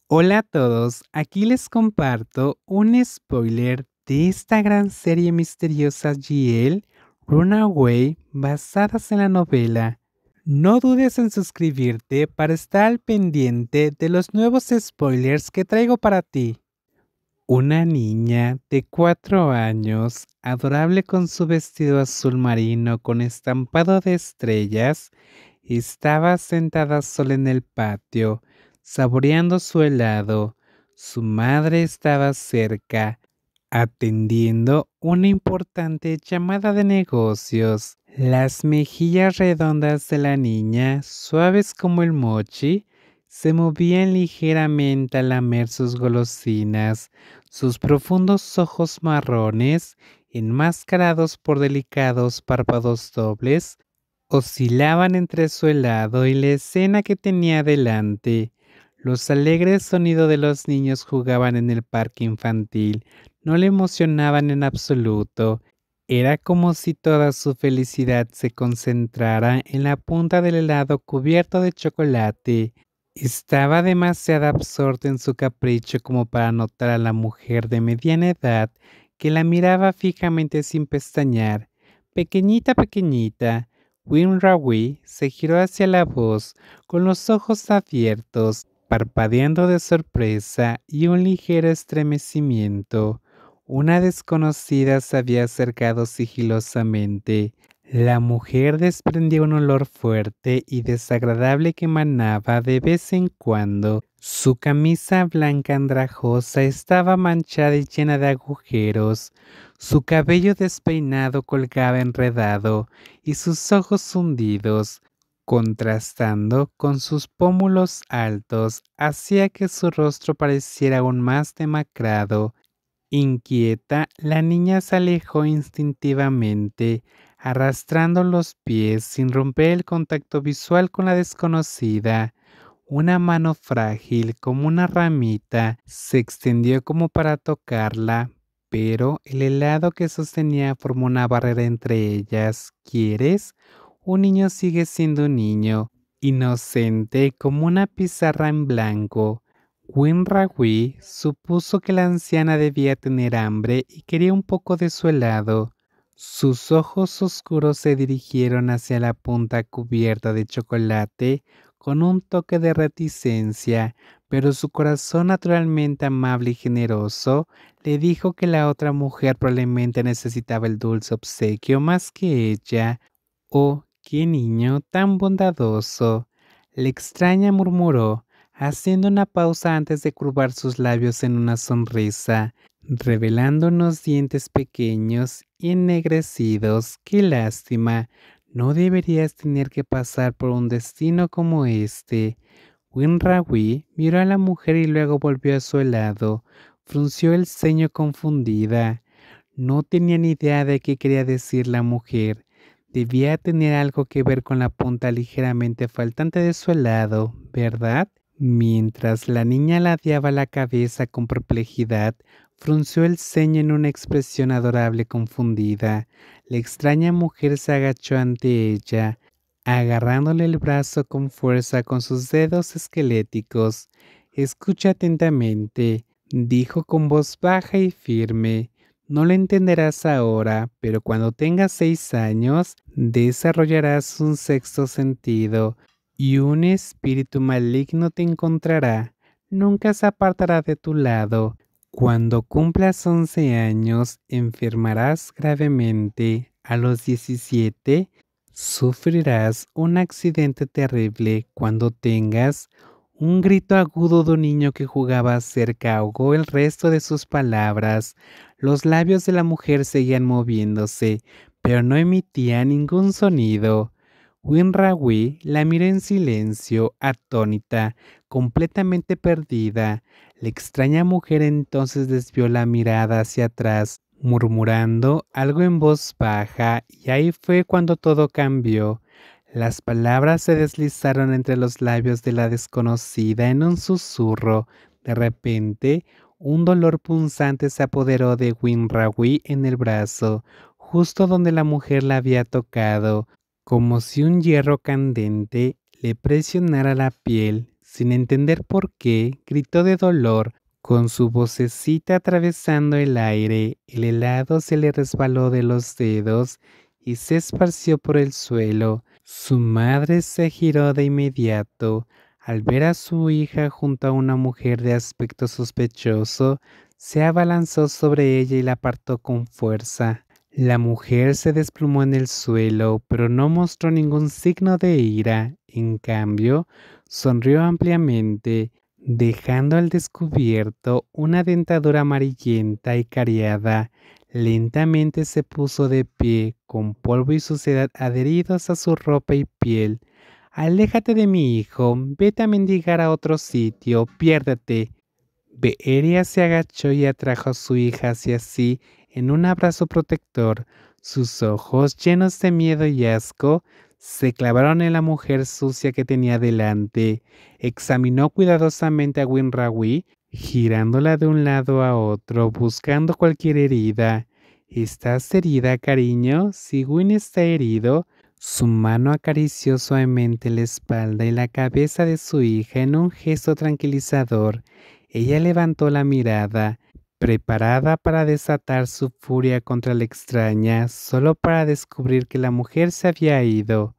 Hola a todos, aquí les comparto un spoiler de esta gran serie misteriosa GL Runaway basadas en la novela. No dudes en suscribirte para estar al pendiente de los nuevos spoilers que traigo para ti. Una niña de 4 años, adorable con su vestido azul marino con estampado de estrellas, estaba sentada sola en el patio, saboreando su helado. Su madre estaba cerca, atendiendo una importante llamada de negocios. Las mejillas redondas de la niña, suaves como el mochi, se movían ligeramente al lamer sus golosinas. Sus profundos ojos marrones, enmascarados por delicados párpados dobles, oscilaban entre su helado y la escena que tenía delante. Los alegres sonidos de los niños jugaban en el parque infantil no le emocionaban en absoluto. Era como si toda su felicidad se concentrara en la punta del helado cubierto de chocolate. Estaba demasiado absorta en su capricho como para notar a la mujer de mediana edad que la miraba fijamente sin pestañear. Pequeñita, pequeñita, Winrawi se giró hacia la voz con los ojos abiertos, parpadeando de sorpresa y un ligero estremecimiento. Una desconocida se había acercado sigilosamente. La mujer desprendía un olor fuerte y desagradable que emanaba de vez en cuando. Su camisa blanca andrajosa estaba manchada y llena de agujeros. Su cabello despeinado colgaba enredado y sus ojos hundidos, contrastando con sus pómulos altos, hacía que su rostro pareciera aún más demacrado. Inquieta, la niña se alejó instintivamente, arrastrando los pies sin romper el contacto visual con la desconocida. Una mano frágil como una ramita se extendió como para tocarla, pero el helado que sostenía formó una barrera entre ellas. ¿Quieres? Un niño sigue siendo un niño, inocente como una pizarra en blanco. Winrawi supuso que la anciana debía tener hambre y quería un poco de su helado. Sus ojos oscuros se dirigieron hacia la punta cubierta de chocolate con un toque de reticencia, pero su corazón naturalmente amable y generoso le dijo que la otra mujer probablemente necesitaba el dulce obsequio más que ella. Oh, qué niño tan bondadoso. La extraña murmuró, haciendo una pausa antes de curvar sus labios en una sonrisa, revelando unos dientes pequeños y ennegrecidos. Qué lástima, no deberías tener que pasar por un destino como este. Winrawi miró a la mujer y luego volvió a su lado. Frunció el ceño confundida. No tenía ni idea de qué quería decir la mujer. Debía tener algo que ver con la punta ligeramente faltante de su helado, ¿verdad? Mientras la niña ladeaba la cabeza con perplejidad, frunció el ceño en una expresión adorable confundida. La extraña mujer se agachó ante ella, agarrándole el brazo con fuerza con sus dedos esqueléticos. Escucha atentamente, dijo con voz baja y firme. No lo entenderás ahora, pero cuando tengas 6 años, desarrollarás un sexto sentido y un espíritu maligno te encontrará. Nunca se apartará de tu lado. Cuando cumplas 11 años, enfermarás gravemente. A los 17, sufrirás un accidente terrible. Cuando tengas un grito agudo de un niño que jugaba cerca ahogó el resto de sus palabras. Los labios de la mujer seguían moviéndose, pero no emitía ningún sonido. Winrawi la miró en silencio, atónita, completamente perdida. La extraña mujer entonces desvió la mirada hacia atrás, murmurando algo en voz baja, y ahí fue cuando todo cambió. Las palabras se deslizaron entre los labios de la desconocida en un susurro. De repente, un dolor punzante se apoderó de Winrawi en el brazo, justo donde la mujer la había tocado, como si un hierro candente le presionara la piel. sin entender por qué, gritó de dolor. Con su vocecita atravesando el aire, el helado se le resbaló de los dedos y se esparció por el suelo. Su madre se giró de inmediato. Al ver a su hija junto a una mujer de aspecto sospechoso, se abalanzó sobre ella y la apartó con fuerza. La mujer se desplomó en el suelo, pero no mostró ningún signo de ira. En cambio, sonrió ampliamente, dejando al descubierto una dentadura amarillenta y cariada. Lentamente se puso de pie, con polvo y suciedad adheridos a su ropa y piel. Aléjate de mi hijo, vete a mendigar a otro sitio, piérdete. Beeria se agachó y atrajo a su hija hacia sí en un abrazo protector. Sus ojos, llenos de miedo y asco, se clavaron en la mujer sucia que tenía delante. Examinó cuidadosamente a Winrawi, girándola de un lado a otro, buscando cualquier herida. ¿Estás herida, cariño? Si Win está herido, su mano acarició suavemente la espalda y la cabeza de su hija en un gesto tranquilizador. Ella levantó la mirada, preparada para desatar su furia contra la extraña, solo para descubrir que la mujer se había ido.